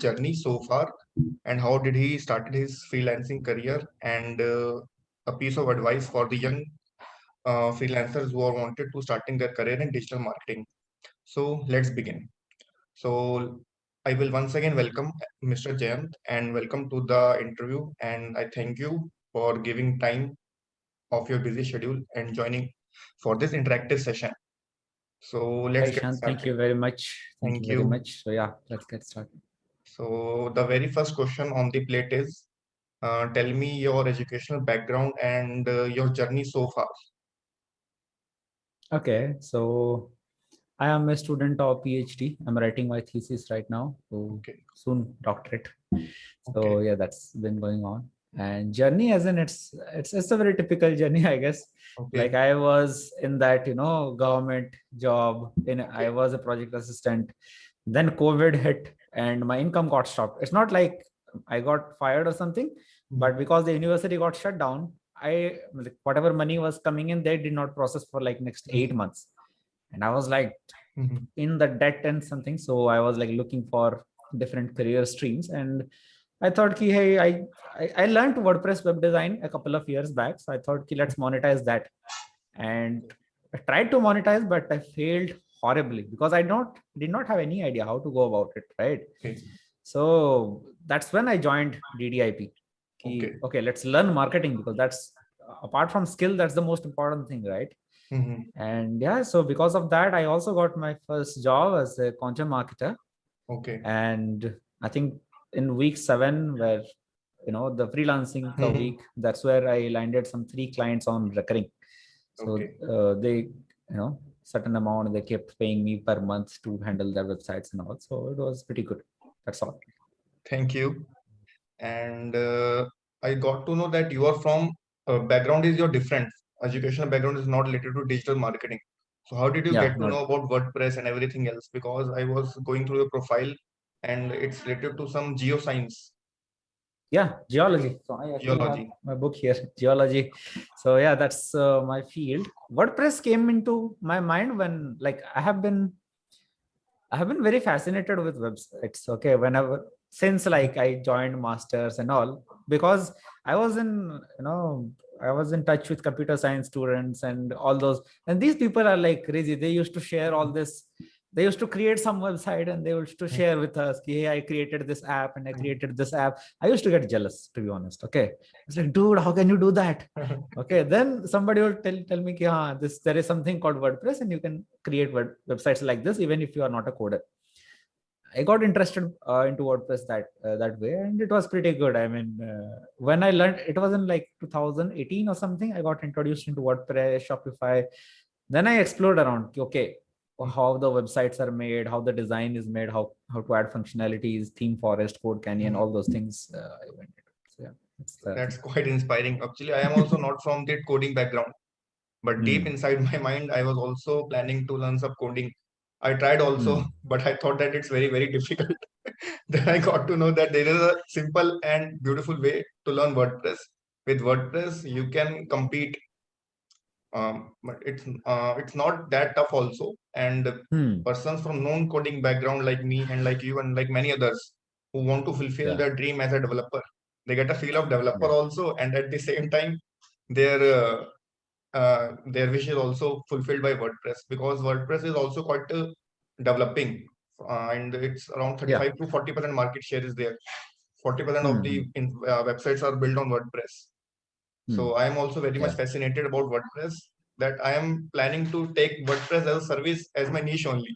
journey so far and how did he started his freelancing career and a piece of advice for the young freelancers who are wanted to starting their career in digital marketing. So let's begin. So I will once again welcome Mr. Jayant and welcome to the interview. And I thank you for giving time of your busy schedule and joining for this interactive session. So Hi, let's get Shan. Thank started. you very much. Thank you Thank very you. much. So yeah, let's get started. So the very first question on the plate is, tell me your educational background and your journey so far. Okay, so I am a student of PhD. I'm writing my thesis right now, so Okay. soon doctorate. So Okay. yeah, that's been going on. And journey, as in it's a very typical journey, I guess. Like Okay. I was in that government job. I Okay. was a project assistant. Then COVID hit, and my income got stopped. It's not like I got fired or something, but Mhm. because the university got shut down, like, whatever money was coming in, they did not process for like next 8 months, and I was like Mhm. in the debt and something. So I was like looking for different career streams, and I thought ki, hey, I learned WordPress web design a couple of years back, so I thought ki, let's monetize that. And I tried to monetize, but I failed horribly because I did not have any idea how to go about it, right? Okay. So that's when I joined DDIP. Okay. Okay, let's learn marketing, because that's, apart from skill, that's the most important thing, right? Mhm. And yeah, so because of that, I also got my first job as a content marketer. Okay. And I think in week 7, where the freelancing ka Mhm. week, that's where I landed some 3 clients on recurring. So Okay. they, certain amount they kept paying me per month to handle their websites and all. So it was pretty good. That's all. Thank you. And I got to know that you are from background is your different educational background is not related to digital marketing. So how did you Yeah, get to not know about WordPress and everything else? Because I was going through your profile and it's related to some geoscience, yeah, geology. So I actually have geology. my book here, geology. So yeah, that's my field. WordPress came into my mind when, like, I have been very fascinated with websites. Okay, whenever, since like I joined masters and all, because I was in, I was in touch with computer science students and all those. And these people are like crazy. They used to share all this. They used to create some website and they used to share with us, hey, I created this app and I created this app. I used to get jealous, to be honest. Okay, it's like, dude, how can you do that? Okay, then somebody will tell me, ki, this, there is something called WordPress and you can create websites like this even if you are not a coder. I got interested into WordPress that way, and it was pretty good. I mean, when I learned, it was in like 2018 or something. I got introduced into WordPress, Shopify. Then I explored around. Okay, how the websites are made, how the design is made, how to add functionalities, theme forest, code canyon, all those things. I went into. So yeah, that's the thing. That's quite inspiring. Actually, I am also not from the coding background, but deep Hmm. inside my mind, I was also planning to learn some coding. I tried also, Hmm. but I thought that it's very, very difficult. Then I got to know that there is a simple and beautiful way to learn WordPress. With WordPress, you can compete, but it's not that tough also. And Hmm. persons from non-coding background like me and like you and like many others who want to fulfill Yeah. their dream as a developer, they get a feel of developer Yeah. also, and at the same time, their their wish is also fulfilled by WordPress because WordPress is also quite developing, and it's around Yeah. 35 to 40% market share is there. 40% of Hmm. the websites are built on WordPress. Hmm. So I am also very much Yeah. fascinated about WordPress that I am planning to take WordPress as a service as my niche only.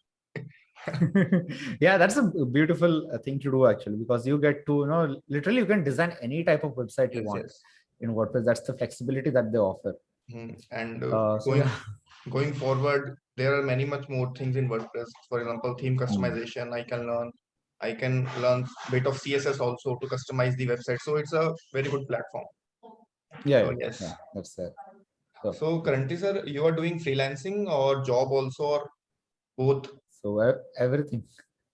Yeah, that's a beautiful thing to do actually, because you get to, literally you can design any type of website you Yes, want yes. in WordPress. That's the flexibility that they offer. And So yeah. going forward, there are many much more things in WordPress. For example, theme Hmm. customization. I can learn bit of CSS also to customize the website. So it's a very good platform. Yeah, So yeah, yes. yeah, that's it. So So yeah. currently, sir, you are doing freelancing or job also or both, So everything.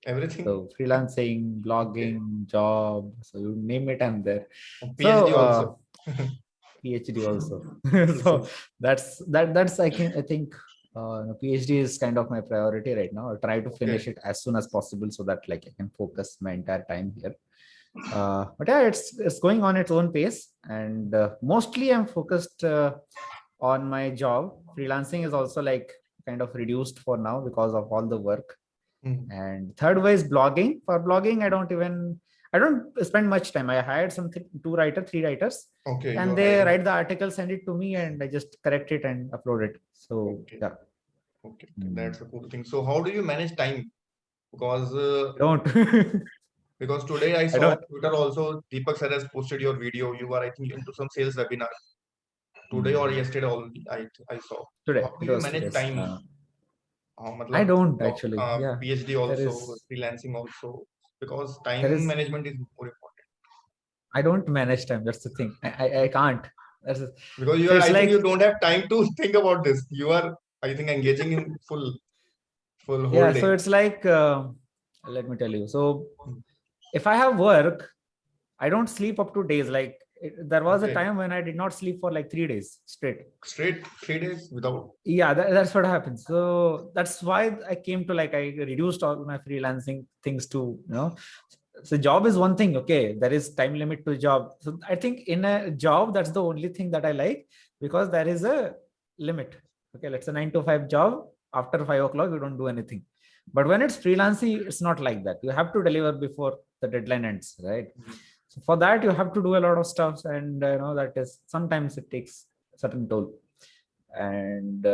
everything. So freelancing, Okay. blogging, job, so you name it, I'm there. So PhD also. PhD also. Yes, So yes. that's I think PhD is kind of my priority right now. I'll try to finish Okay. it as soon as possible so that like I can focus my entire time here. But yeah, it's going on its own pace, and mostly I'm focused on my job. Freelancing is also like kind of reduced for now because of all the work. Hmm. And third way is blogging. For blogging, I don't spend much time. I hired three writers, Okay, and you're they hiring. write the article, send it to me, and I just correct it and upload it. So Okay. yeah. Okay. Mm. That's a cool thing. So how do you manage time? Because Don't. because today I I saw don't. on Twitter also Deepak sir has posted your video. You are I think into some sales webinar today or Mm. yesterday already. I saw. So Today. how do It you was manage today's. time? I Matlab, don't actually. Yeah. PhD There also, is freelancing also, because there time is management is more important. I don't manage time. That's the thing. I can't. Because you So are, it's I think you like, don't have time to think about this. You are, I think, engaging in full whole yeah, day. so it's like, let me tell you. So Hmm. if I have work, I don't sleep up to days. Like there was a Okay, time when I did not sleep for like 3 days straight. straight 3 days without. Yeah, that's what happens. So that's why I came to like, I reduced all my freelancing things to, so job is one thing. Okay. There is time limit to job. So I think in a job, that's the only thing that I like because there is a limit. Okay. Let's say 9 to 5 job. After 5 o'clock, you don't do anything. But when it's freelancing, it's not like that. You have to deliver before the deadline ends, right? Mhm. So for that, you have to do a lot of stuff, and that is sometimes it takes a certain toll. And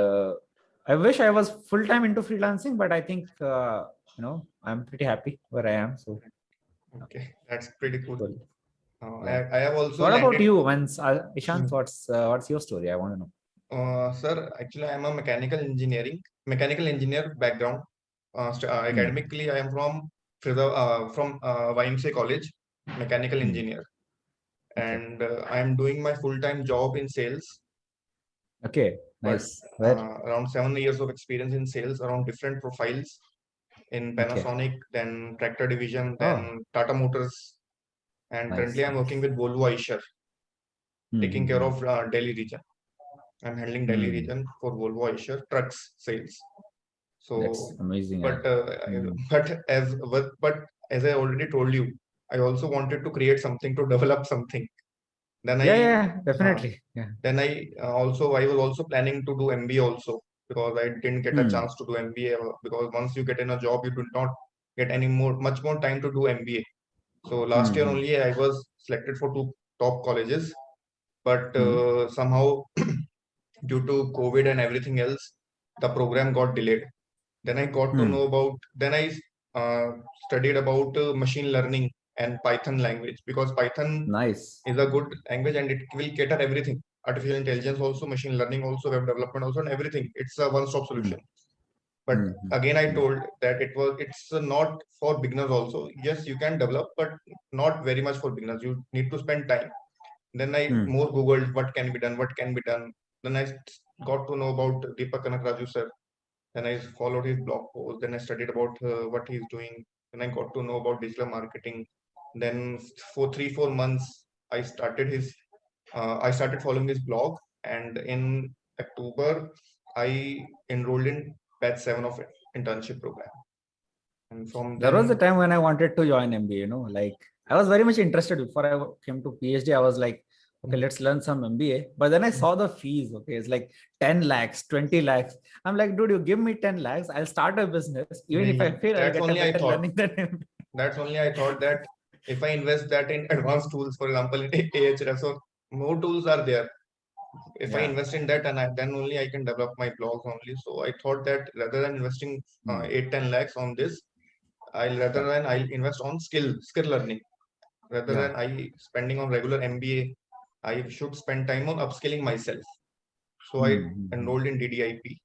I wish I was full time into freelancing, but I think I'm pretty happy where I am. So Okay, that's pretty cool. cool. Yeah. I have So also what about landed. you? Once Ishant, Hmm. what's your story? I want to know. Sir, actually, I am a mechanical engineer background. Hmm. Academically, I am from YMCA College, mechanical Hmm. engineer, Okay. and I am doing my full-time job in sales. Okay. But Nice. Where? around 7 years of experience in sales around different profiles in Okay. Panasonic, then tractor division, Oh, then Tata Motors, and nice. currently I'm working Nice. with Volvo Eicher, Hmm. taking Hmm. care Hmm. of Delhi region. I'm handling Delhi Hmm. region for Volvo Eicher trucks sales. That's So, amazing. but Hmm. but as I already told you, I also wanted to create something to develop something. Then Yeah. I Yeah. uh, Definitely. Yeah. I was also planning to do MBA also because I didn't get a Hmm. chance to do MBA because once you get in a job, you do not get much more time to do MBA. So last Hmm. year Hmm. only I was selected for two top colleges, but Hmm. somehow due to COVID and everything else, the program got delayed. Then I got to Hmm. know about, then I uh, studied about machine learning and Python language because Python Nice. is a good language and it will cater everything. Artificial intelligence also, machine learning also, web development also, and everything. It's a one-stop Hmm. solution. But Hmm. Hmm. again, I Hmm. told that it's not for beginners also. Yes, you can develop, but not very much for beginners. You need to spend time. Then I Hmm. more Googled what can be done, what can be done. Then I got to know about Deepak Kanakraju sir. Then I followed his blog post. Then I studied about what he's doing. Then I got to know about digital marketing. Then for 3 4 months, I started following his blog, and in October, I enrolled in batch 7 of internship program. And from There was a then, time when I wanted to join MBA, like I was very much interested before I came to PhD. I was like, okay, mm, let's learn some MBA. But then I mm, saw the fees. Okay, it's like 10 lakhs, 20 lakhs. I'm like, dude, you give me 10 lakhs, I'll start a business. Even if I fail, I'll that's get a only I better thought. learning than him. That's only I thought that if I invest that in advanced tools, for example, in Ahrefs, so more tools are there. If I Yeah. invest in that, and then only I can develop my blogs only. So I thought that rather than investing Hmm. 8 10 lakhs on this, Yeah. I'll invest on skill learning. Rather Yeah. than I spending on regular MBA, I should spend time on upskilling myself. So Hmm. I Hmm. Hmm. enrolled in DDIP.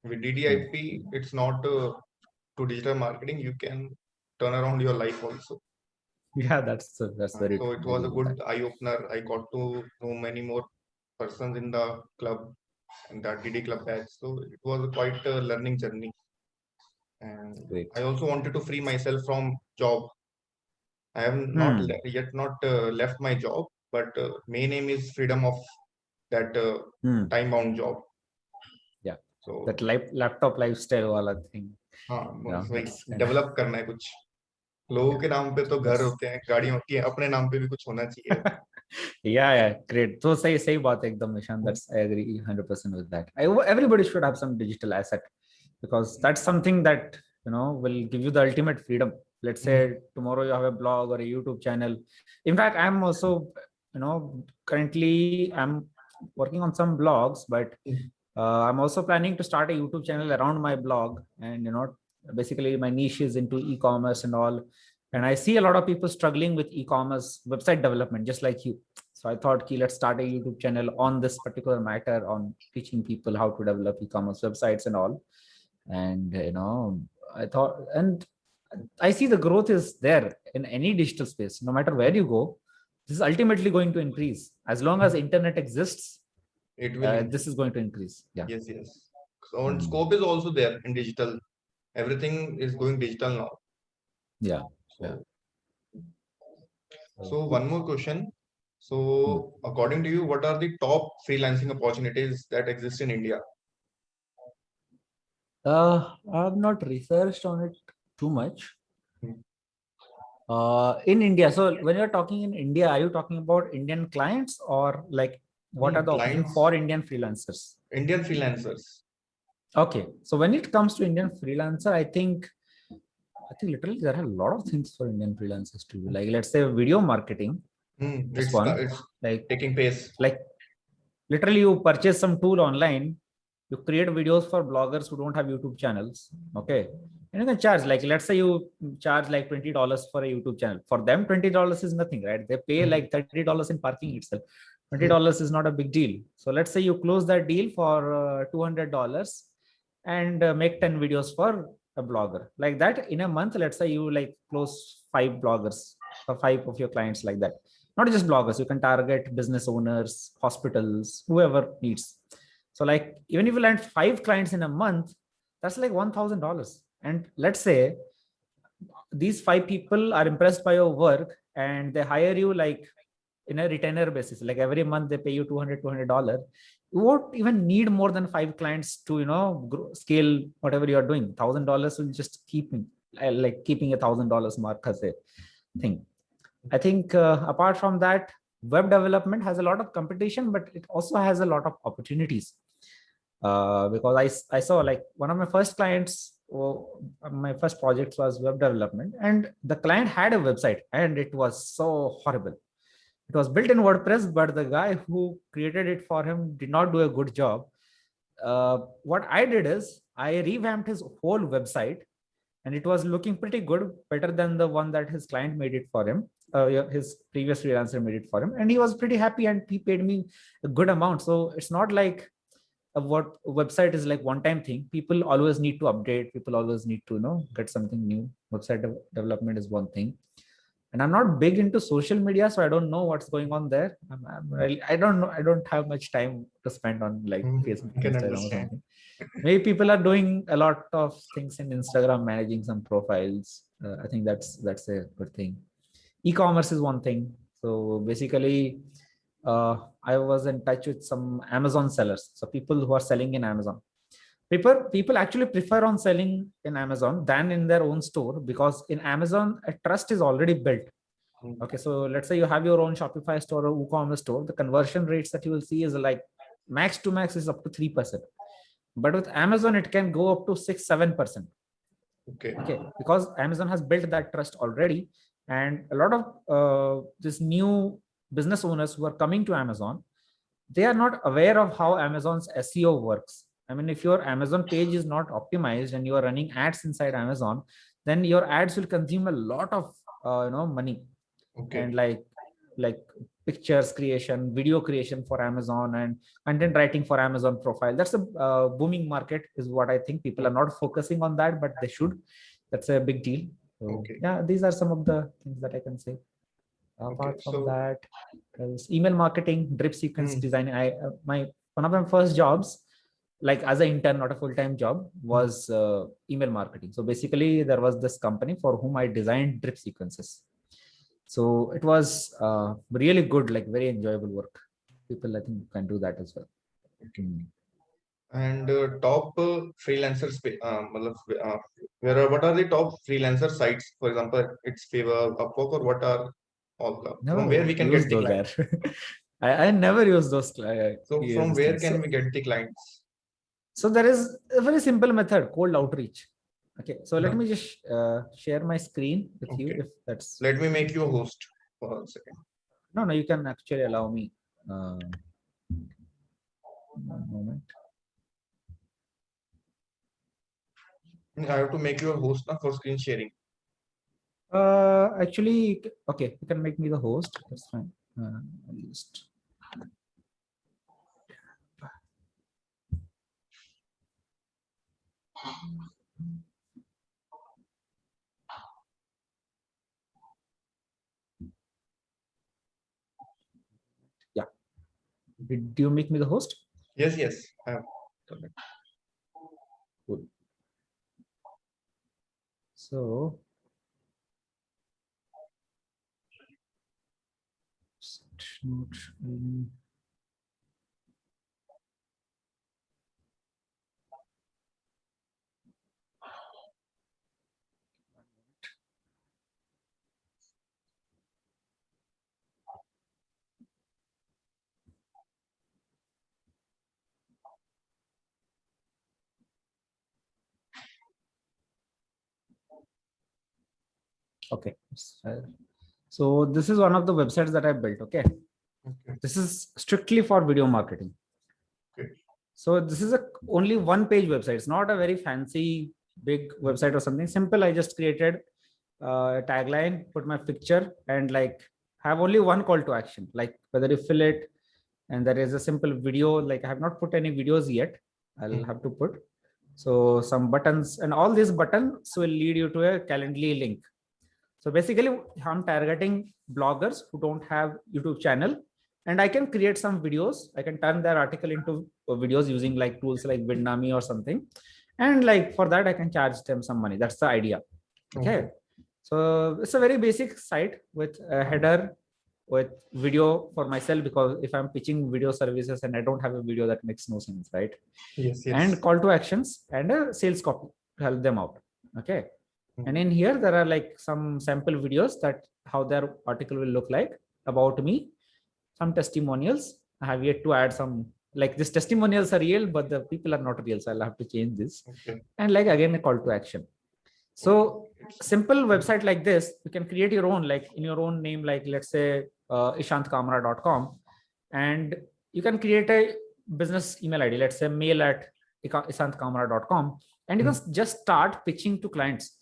With Hmm. DDIP, it's not to digital marketing. You can turn around your life also. Yeah, that's very So true. it I was a agree with good that. eye opener. I got to know many more persons in the club and the DD club batch. So it was quite a learning journey. And I Great. also wanted to free myself from job. I have Hmm. yet not left my job, but main aim is freedom of that Hmm. time bound job. Yeah. So that laptop lifestyle wala thing. हाँ, Yeah, बस वही that's kind of develop करना है कुछ. लोगों के नाम पे तो घर yes. होते हैं, गाड़ी होती है, अपने नाम पे भी कुछ होना चाहिए. Yeah, great. So सही बात है एकदम निशान. That's I agree 100% with that. Everybody should have some digital asset because that's something that will give you the ultimate freedom. Let's say tomorrow you have a blog or a YouTube channel. In fact, I'm also currently I'm working on some blogs, but I'm also planning to start a YouTube channel around my blog. And basically my niche is into e-commerce and all. And I see a lot of people struggling with e-commerce website development, just like you. So I thought, let's start a YouTube channel on this particular matter, on teaching people how to develop e-commerce websites and all. And I thought, and I see the growth is there in any digital space. No matter where you go, this is ultimately going to increase. As long as internet exists, It will this is going to increase. Yeah. Yes, yes. So, and scope is also there in digital. Everything is going digital now. Yeah. So, so one more question. So, according to you, what are the top freelancing opportunities that exist in India? I've not researched on it too much. In India, so when you're talking in India, are you talking about Indian clients or like what are the opportunities Clients, for Indian freelancers? Indian freelancers. Okay, so when it comes to Indian freelancer, I think literally there are a lot of things for Indian freelancers to do. Like let's say video marketing, this one, It's like taking pace. like literally you purchase some tool online, you create videos for bloggers who don't have YouTube channels. Okay. And you can charge, like, let's say you charge like $20 for a YouTube channel. For them, $20 is nothing, right? They pay like $30 in parking itself. $20 is not a big deal. So let's say you close that deal for $200 and make 10 videos for a blogger. Like that in a month, let's say you like close 5 bloggers or 5 of your clients like that. Not just bloggers, you can target business owners, hospitals, whoever needs. So like even if you land 5 clients in a month, that's like $1,000. And let's say these 5 people are impressed by your work and they hire you like in a retainer basis, like every month they pay you $200. You won't even need more than 5 clients to scale whatever you're doing. $1,000 will just keep like keeping $1,000 mark as a thing. I think apart from that, web development has a lot of competition, but it also has a lot of opportunities. Because I saw like one of my first clients, my first project was web development, and the client had a website and it was so horrible. It was built in WordPress, but the guy who created it for him did not do a good job. What I did is I revamped his whole website and it was looking pretty good, better than the one that his client made it for him. His previous freelancer made it for him, and he was pretty happy and he paid me a good amount. So it's not like a website is like one-time thing. People always need to update. People always need to get something new. Website development is one thing. And I'm not big into social media, so I don't know what's going on there. I don't know. I don't have much time to spend on like Facebook, I can Instagram, or understand. something. Maybe people are doing a lot of things in Instagram, managing some profiles. I think that's a good thing. E-commerce is one thing. So basically, I was in touch with some Amazon sellers. So people who are selling in Amazon. People actually prefer on selling in Amazon than in their own store, because in Amazon a trust is already built. Okay, so let's say you have your own Shopify store or WooCommerce store. The conversion rates that you will see is like max to max is up to 3%. But with Amazon, it can go up to 6-7%. Okay, because Amazon has built that trust already. And a lot of this new business owners who are coming to Amazon, they are not aware of how Amazon's SEO works. I mean, if your Amazon page is not optimized and you are running ads inside Amazon, then your ads will consume a lot of money. And like pictures creation, video creation for Amazon, and content writing for Amazon profile. That's a booming market, is what I think. People are not focusing on that, but they should. That's a big deal. So yeah, these are some of the things that I can say. Apart from that, there's email marketing, drip sequence design. One of my first jobs, like as an intern, not a full-time job, was email marketing. So basically, there was this company for whom I designed drip sequences. So it was really good, like very enjoyable work. People, I think, can do that as well. And top freelancers, what are the top freelancer sites? For example, it's Fiverr, Upwork, or what are all from where Never we can use get the those there. clients? I never use those So from these where things. can we get the clients? So there is a very simple method, cold outreach. Okay, so let me just share my screen with you Okay, if that's let me make you a host for a second. no, you can actually allow me. One moment. I have to make you a host now for screen sharing. Actually, okay, you can make me the host. That's fine. I'll just. Yeah. Did you make me the host? Yes, yes, I have done it. Cool. So. Okay. So this is one of the websites that I built. Okay. Okay. This is strictly for video marketing. Okay. So this is a only one page website. It's not a very fancy big website or something simple. I just created a tagline, put my picture, and like have only one call to action, like whether you fill it, and there is a simple video. Like I have not put any videos yet. I'll have to put. So some buttons, and all these buttons will lead you to a Calendly link. So basically, I'm targeting bloggers who don't have YouTube channel, and I can create some videos. I can turn their article into videos using like tools like Vidnami or something, and like for that I can charge them some money. That's the idea. Okay. So it's a very basic site with a header with video for myself, because if I'm pitching video services and I don't have a video, that makes no sense, right? Yes, yes. And call to actions and a sales copy to help them out. Okay. And in here, there are like some sample videos that how their article will look like about me, some testimonials. I have yet to add some, like these testimonials are real, but the people are not real. So I'll have to change this. Okay. And like again, a call to action. So simple website like this, you can create your own, like in your own name, like let's say ishantkamra.com. And you can create a business email ID, let's say mail@ishantkamra.com. And you can just start pitching to clients.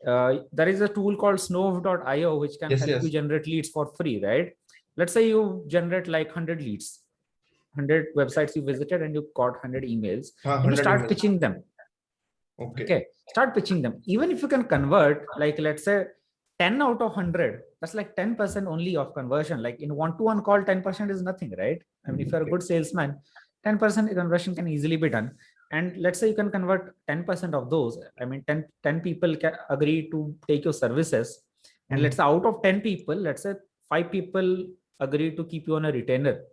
There is a tool called snove.io, which can help you generate leads for free, right? Let's say you generate like 100 leads, 100 websites you visited, and you got 100 emails, and you start pitching them. Okay. Start pitching them. Even if you can convert, like let's say 10 out of 100, that's like 10% only of conversion. Like in one-to-one call, 10% is nothing, right? I mean, if you're a good salesman, 10% conversion can easily be done. And let's say you can convert 10% of those. I mean, 10 people can agree to take your services. And let's say out of 10 people, let's say 5 people agree to keep you on a retainer.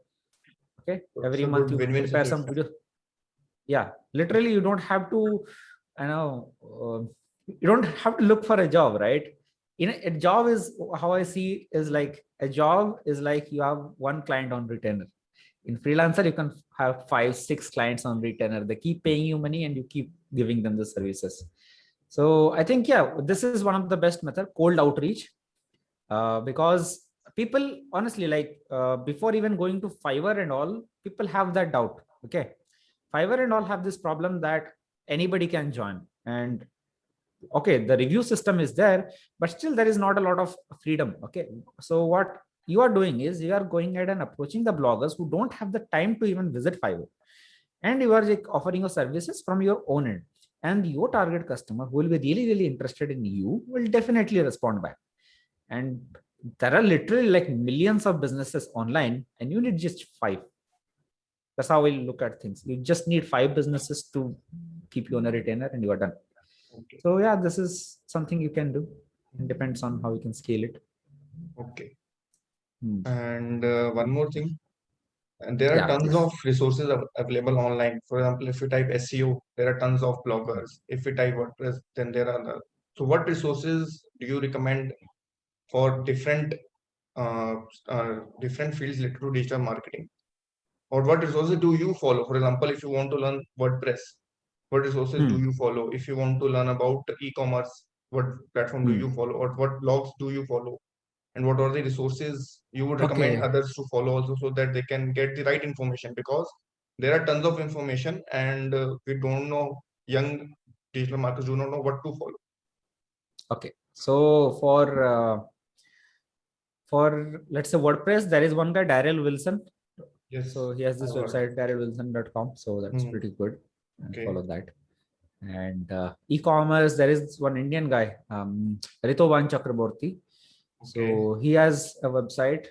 Okay. Every month you prepare some video. Yeah. Literally, you don't have to, you don't have to look for a job, right? A job is, how I see is like a job is like you have one client on retainer. In freelancer, you can have 5, 6 clients on retainer. They keep paying you money and you keep giving them the services. So I think, yeah, this is one of the best method, cold outreach, because people honestly, like before even going to Fiverr and all, people have that doubt. Okay. Fiverr and all have this problem that anybody can join, and okay, the review system is there, but still there is not a lot of freedom. Okay. So what you are doing is you are going ahead and approaching the bloggers who don't have the time to even visit Fiverr, and you are like offering your services from your own end, and your target customer who will be really, really interested in you will definitely respond back. And there are literally like millions of businesses online, and you need just 5. That's how we look at things. You just need 5 businesses to keep you on a retainer, and you are done. So yeah, this is something you can do. It depends on how you can scale it. Okay. And one more thing, And there are Yeah, tons please. of resources available online. For example, if you type SEO, there are tons of bloggers. If you type WordPress, then there are the. So, what resources do you recommend for uh, different fields related to digital marketing? Or what resources do you follow? For example, if you want to learn WordPress, what resources do Hmm. you follow? If you want to learn about e-commerce, what platform do Hmm. you follow? Or what blogs do you follow? And what are the resources you would recommend Okay. others to follow also, so that they can get the right information? Because there are tons of information, and we don't know, young digital marketers do not know what to follow. Okay. So for let's say WordPress, there is one guy, Daryl Wilson. Yes, So he has this I've heard. website, darylwilson.com. So that's Mhm. pretty good. And Okay, follow that. And e-commerce, there is one Indian guy, Ritovan Chakraborty. okay, So he has a website,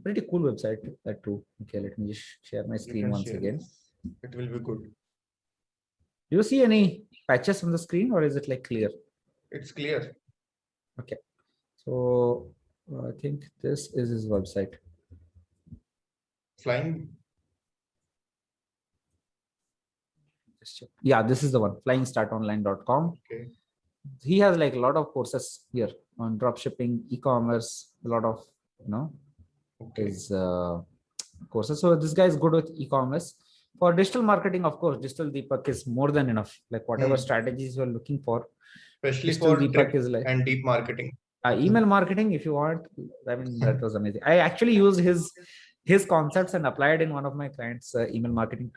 pretty cool website that too. Okay, let me just share my you screen can once share. again. Yes, it will be good. Do you see any patches on the screen or is it like clear? It's clear. Okay. So I think this is his website. Flying. Just check. Yeah, this is the one, flying-startonline.com. Okay, He has like a lot of courses here on dropshipping, e-commerce, a lot of, you know, okay. his courses. So this guy is good with e-commerce. For digital marketing, of course, Digital Deepak is more than enough. Like whatever Hmm. strategies you're looking for, Especially Digital for Deepak drip is like and deep marketing. email marketing. If you want, I mean, that was amazing. I actually used his concepts and applied in one of my clients' email marketing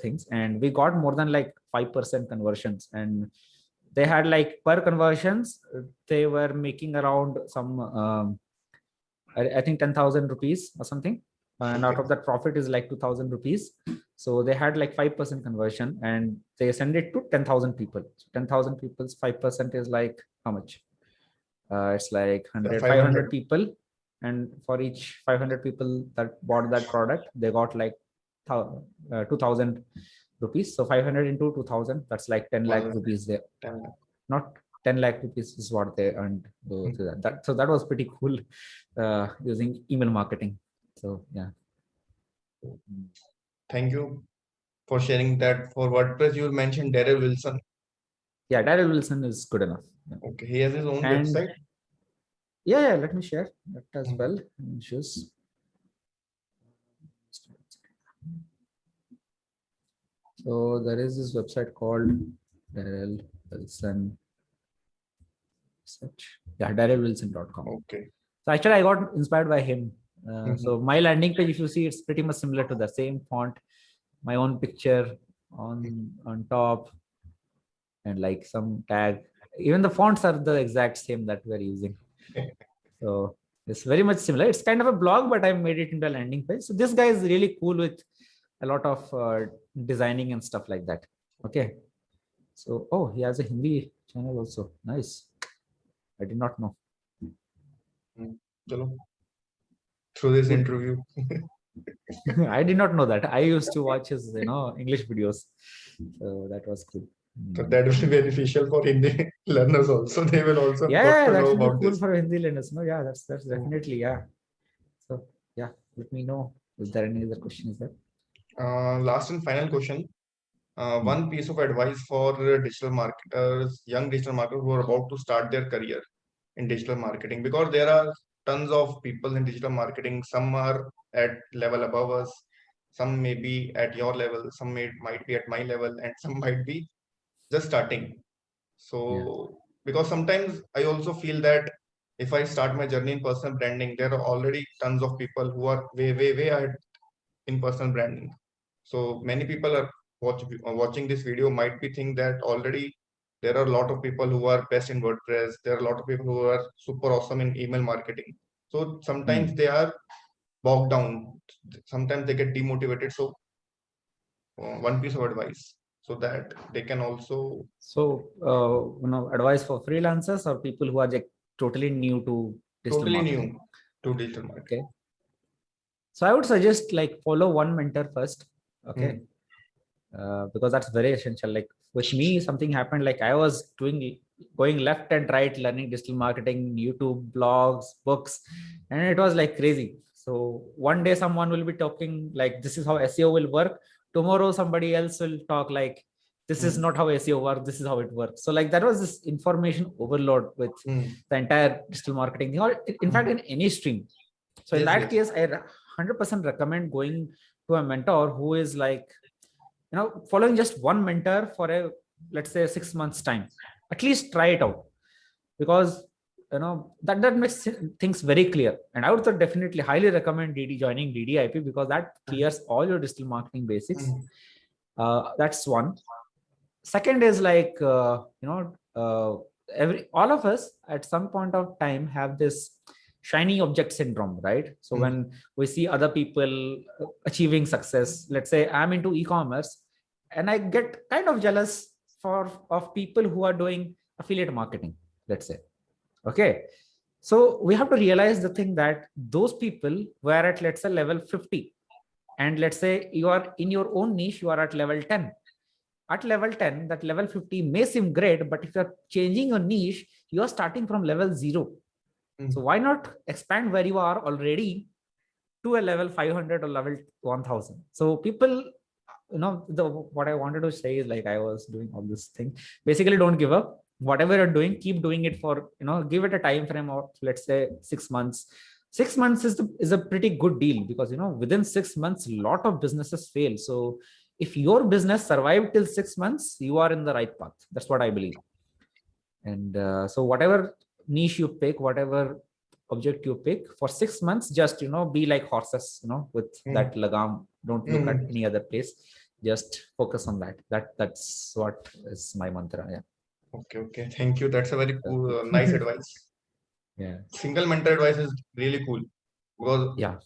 things, and we got more than like 5% conversions. And they had like per conversions, they were making around some I think 10,000 rupees or something, and out Okay. of that profit is like 2,000 rupees. So they had like 5% conversion, and they send it to 10,000 people. So 10,000 people's 5% is like how much? It's like 100 500 500. people, and for each 500 people that bought that product, they got like 2,000 rupees. So 500 into 2,000, that's like 10 lakh 1000, rupees there. 10 lakh. Not 10 lakh rupees is what they earned through that. So that was pretty cool using email marketing. So yeah. Thank you for sharing that. For WordPress, you mentioned Daryl Wilson. Yeah, Daryl Wilson is good enough. Yeah. Okay, he has his own And website. yeah, let me share that as Mhm. well. Just so there is this website called Daryl Wilson. Search. Yeah, darylwilson.com. Okay. So actually, I got inspired by him. Mhm. So my landing page, if you see, it's pretty much similar to the same font, my own picture on top, and like some tag. Even the fonts are the exact same that we're using. So it's very much similar. It's kind of a blog, but I made it into a landing page. So this guy is really cool with a lot of designing and stuff like that. Okay. So, oh, he has a Hindi channel also. Nice. I did not know. Chalo, through this Cool. interview. I did not know that. I used to watch his, English videos. So that was cool. So that will be beneficial for Hindi learners also. They will also got Yeah, to that know will be about cool this. for Hindi learners. No, yeah, that's definitely, yeah. So yeah, let me know. Is there any other questions there? Last and final question. One piece of advice for digital marketers, young digital marketers who are about to start their career in digital marketing, because there are tons of people in digital marketing. Some are at level above us, some may be at your level, some might be at my level, and some might be just starting. Yeah. So, because sometimes I also feel that if I start my journey in personal branding, there are already tons of people who are way, way, way ahead in personal branding. So many people are watching this video might be think that already there are a lot of people who are best in WordPress. There are a lot of people who are super awesome in email marketing. So sometimes Hmm. they are bogged down. Sometimes they get demotivated. So one piece of advice so that they can also So, advice for freelancers or people who are like totally new to digital totally new marketing. to digital marketing. Okay. So I would suggest like follow one mentor first. Okay. Hmm. Because that's very essential. Like with me, something happened. Like I was going left and right, learning digital marketing, YouTube, blogs, books, and it was like crazy. So one day someone will be talking like this is how SEO will work. Tomorrow somebody else will talk like this is not how SEO works. This is how it works. So like that was this information overload with the entire digital marketing thing, or in fact in any stream. So in that case, I 100% recommend going to a mentor who is like, following just one mentor for a, let's say 6 months time. At least try it out, because that makes things very clear. And I would definitely highly recommend joining DDIP, because that clears all your digital marketing basics. That's one. Second is like all of us at some point of time have this shiny object syndrome, right? So when we see other people achieving success, let's say I'm into e-commerce, and I get kind of jealous of people who are doing affiliate marketing, let's say. Okay, so we have to realize the thing that those people were at, let's say, level 50, and let's say you are in your own niche, you are at level 10. At level 10, that level 50 may seem great, but if you're changing your niche, you're starting from level 0. So why not expand where you are already to a level 500 or level 1000? So people, what I wanted to say is, like, I was doing all this thing. Basically, don't give up. Whatever you're doing, keep doing it for, give it a time frame of, let's say, 6 months. 6 months is a pretty good deal, because, within 6 months, a lot of businesses fail. So if your business survived till 6 months, you are in the right path. That's what I believe. And so whatever niche you pick, whatever object you pick, for 6 months, just, be like horses, with that lagam. Don't look at any other place. Just focus on that. That's what is my mantra. Yeah. Okay. Thank you. That's a very cool, nice advice. Yeah. Single mentor advice is really cool, because yeah.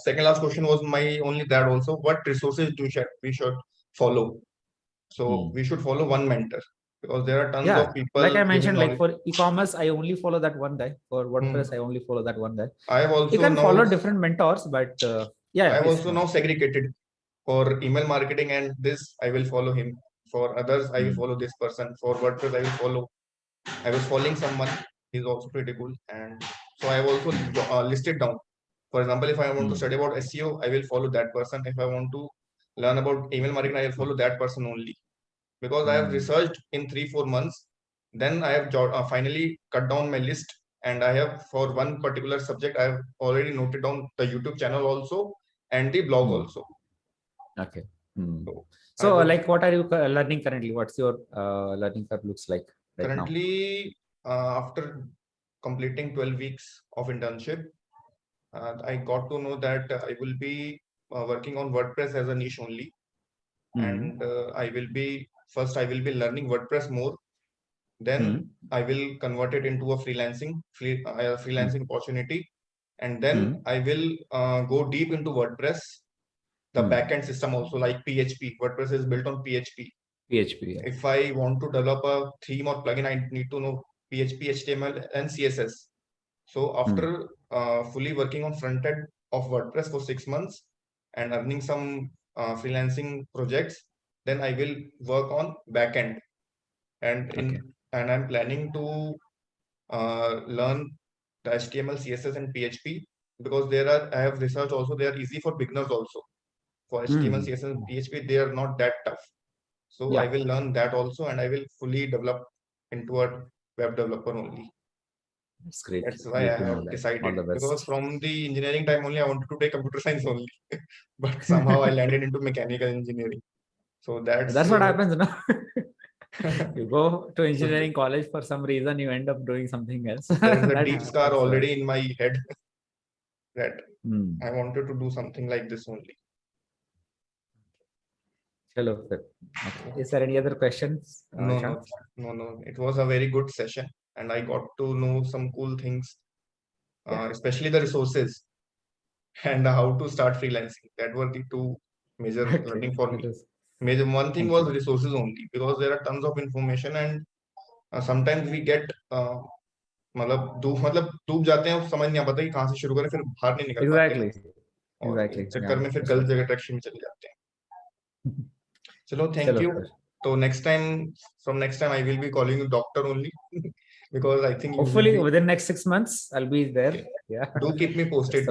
second last question was my only that also. What resources we should follow? So we should follow one mentor, because there are tons of people. Like I mentioned, like for e-commerce, I only follow that one guy. For WordPress, I only follow that one guy. I have also you can follow different mentors, but I have also now segregated. For email marketing and this, I will follow him. For others, I will follow this person. For WordPress, I was following someone. He's also pretty cool. And so I have also listed down. For example, if I want to study about SEO, I will follow that person. If I want to learn about email marketing, I will follow that person only. Because I have researched in 3-4 months. Then I have finally cut down my list. And I have, for one particular subject, I have already noted down the YouTube channel also and the blog also. Okay. So like, what are you learning currently? What's your learning curve looks like right currently now? After completing 12 weeks of internship, I got to know that I will be working on WordPress as a niche only. And I will be learning WordPress more. Then I will convert it into a freelancing opportunity. And then I will go deep into WordPress. The backend system also, like PHP. WordPress is built on PHP. If I want to develop a theme or plugin, I need to know PHP, HTML, and CSS. So after fully working on front end of WordPress for 6 months and earning some freelancing projects, then I will work on backend. And I'm planning to learn the HTML, CSS, and PHP, because I have researched also, they are easy for beginners also. For HTML, CSS, and PHP, they are not that tough. So I will learn that also, and I will fully develop into a web developer only. That's great. That's why I have decided, because from the engineering time only, I wanted to take computer science only, but somehow I landed into mechanical engineering. So that's what happens now. You go to engineering college, for some reason you end up doing something else. There's a deep scar already in my head that I wanted to do something like this only. Hello. Okay. Is there any other questions? No. It was a very good session, and I got to know some cool things, especially the resources and how to start freelancing. That were the two major learning for me. Major one thing was resources only, because there are tons of information, and sometimes we get मतलब डूब जाते हैं, समझ नहीं आता कि कहाँ से शुरू करें, फिर बाहर नहीं निकल पाते हैं, और चक्कर में फिर गलत जगह ट्रैक्शन में चले जाते हैं. चलो, thank you. So next time I will be calling you doctor only, because I think hopefully within next 6 months I'll be there. Okay. Yeah. Do keep me posted.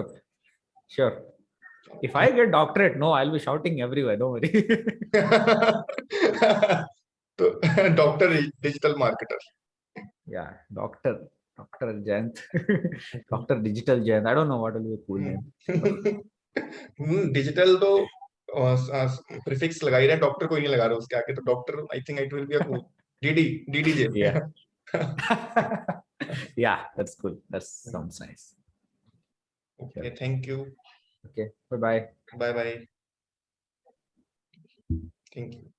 Sure. If I get doctorate, no, I'll be shouting everywhere. Don't worry. तो doctor digital marketer. Yeah, Dr. Jayant, Dr. Digital Jayant. I don't know what will be a cool name. Digital तो prefix लगा ही रहे, doctor कोई नहीं लगा रहा उसके आगे, तो doctor I think it will be a cool. डीडी डीडीजे. Yeah. Yeah, that's cool. That sounds nice. Okay, thank you. Okay. Bye bye. Bye bye. Thank you.